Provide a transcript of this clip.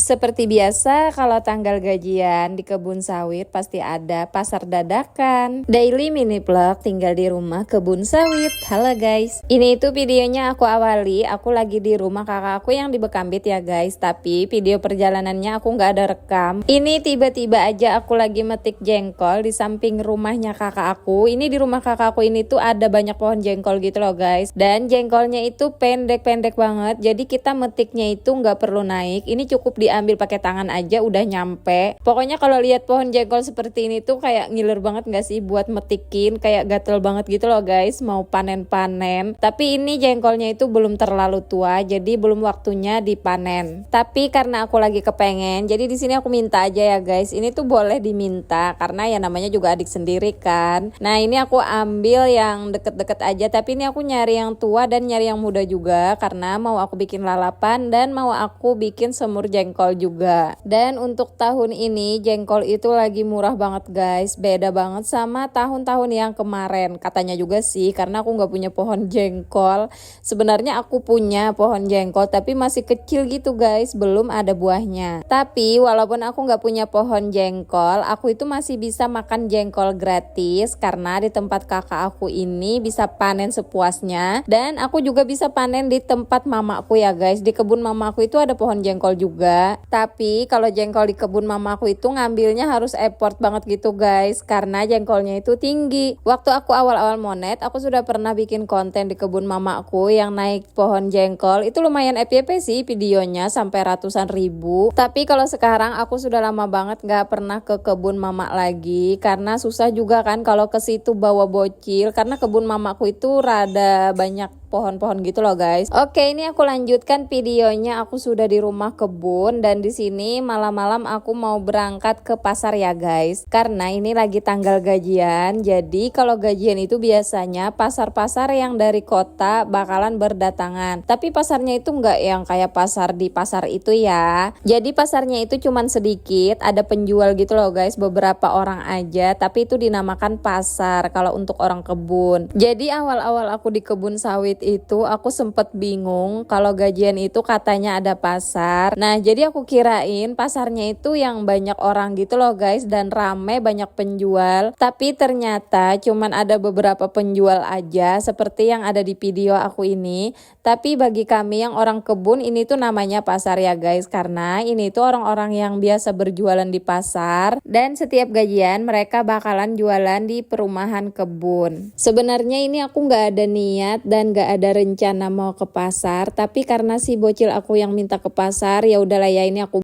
Seperti biasa, kalau tanggal gajian di kebun sawit pasti ada pasar dadakan. Daily mini vlog tinggal di rumah kebun sawit. Halo guys, ini itu videonya aku awali. Aku lagi di rumah kakak aku yang di Bekambit ya guys. Tapi video perjalanannya aku nggak ada rekam. Ini tiba-tiba aja aku lagi metik jengkol di samping rumahnya kakak aku. Ini di rumah kakak aku ini tuh ada banyak pohon jengkol gitu loh guys. Dan jengkolnya itu pendek-pendek banget. Jadi kita metiknya itu nggak perlu naik. Ini cukup diambil pakai tangan aja udah nyampe. Pokoknya kalau lihat pohon jengkol seperti ini tuh kayak ngiler banget gak sih buat metikin, kayak gatel banget gitu loh guys, mau panen-panen. Tapi ini jengkolnya itu belum terlalu tua, jadi belum waktunya dipanen. Tapi karena aku lagi kepengen, jadi di sini aku minta aja ya guys. Ini tuh boleh diminta karena ya namanya juga adik sendiri kan. Nah, ini aku ambil yang deket-deket aja, tapi ini aku nyari yang tua dan nyari yang muda juga karena mau aku bikin lalapan dan mau aku bikin semur jengkol juga. Dan untuk tahun ini jengkol itu lagi murah banget guys, beda banget sama tahun-tahun yang kemarin katanya juga sih, karena aku nggak punya pohon jengkol. Sebenarnya aku punya pohon jengkol tapi masih kecil gitu guys, belum ada buahnya. Tapi walaupun aku nggak punya pohon jengkol, aku itu masih bisa makan jengkol gratis karena di tempat kakak aku ini bisa panen sepuasnya, dan aku juga bisa panen di tempat mamaku ya guys. Di kebun mamaku itu ada pohon jengkol juga. Tapi kalau jengkol di kebun mamaku itu ngambilnya harus effort banget gitu guys, karena jengkolnya itu tinggi. Waktu aku awal-awal monet, aku sudah pernah bikin konten di kebun mamaku yang naik pohon jengkol. Itu lumayan FYP sih videonya, sampai ratusan ribu. Tapi kalau sekarang aku sudah lama banget gak pernah ke kebun mama lagi, karena susah juga kan kalau ke situ bawa bocil, karena kebun mamaku itu rada banyak pohon-pohon gitu loh guys. Oke, ini aku lanjutkan videonya. Aku sudah di rumah kebun dan di sini malam-malam aku mau berangkat ke pasar ya guys. Karena ini lagi tanggal gajian. Jadi kalau gajian itu biasanya pasar-pasar yang dari kota bakalan berdatangan. Tapi pasarnya itu enggak yang kayak pasar di pasar itu ya. Jadi pasarnya itu cuman sedikit, ada penjual gitu loh guys, beberapa orang aja, tapi itu dinamakan pasar kalau untuk orang kebun. Jadi awal-awal aku di kebun sawit itu aku sempet bingung kalau gajian itu katanya ada pasar. Nah, jadi aku kirain pasarnya itu yang banyak orang gitu loh guys, dan rame banyak penjual. Tapi ternyata cuman ada beberapa penjual aja seperti yang ada di video aku ini. Tapi bagi kami yang orang kebun ini tuh namanya pasar ya guys, karena ini tuh orang-orang yang biasa berjualan di pasar, dan setiap gajian mereka bakalan jualan di perumahan kebun. Sebenarnya ini aku nggak ada niat dan nggak ada rencana mau ke pasar, tapi karena si bocil aku yang minta ke pasar, ya udahlah ya, ini aku